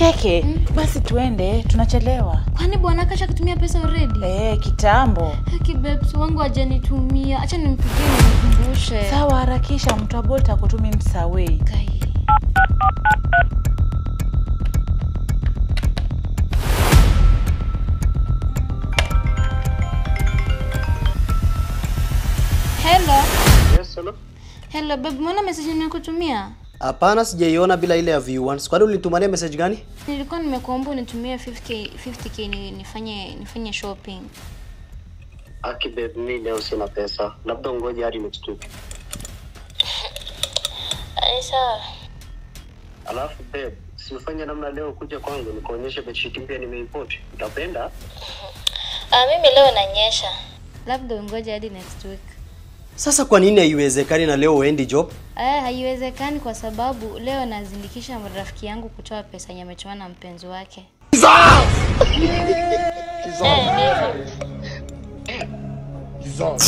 Keke, basi tuende, tunachelewa. Kwani bwana kasha kutumia pesa already? Kitambo. Haki babes wangu hajanitumia. Acha nimpigie nimkumbushe. Sawa, harakisha, mtu wa Bolt akutumie msawei. Kai. Hello. Yes, hello. Hello babe, mbona message nimekutumia? Hapana, sijaiona bila ile ya V1. Kwani ulitumania message gani? Nilikuwa nimekuomba unitumie 50k nifanye shopping. Aki babe, mimi leo sina pesa. Labda ngoja hadi next week. Sawa. Alafu babe, sifanye namna leo kuja kwangu nikuonyeshe bedsheet mpya nimeimport. Utapenda? Mimi leo nanyesha. Labda ngoja hadi next week. Sasa kwa nini haiwezekani na leo uendi job? Haiwezekani kwa sababu leo nazindikisha rafiki yangu kutoa pesa yenye ametoa na mpenzi wake. He's on.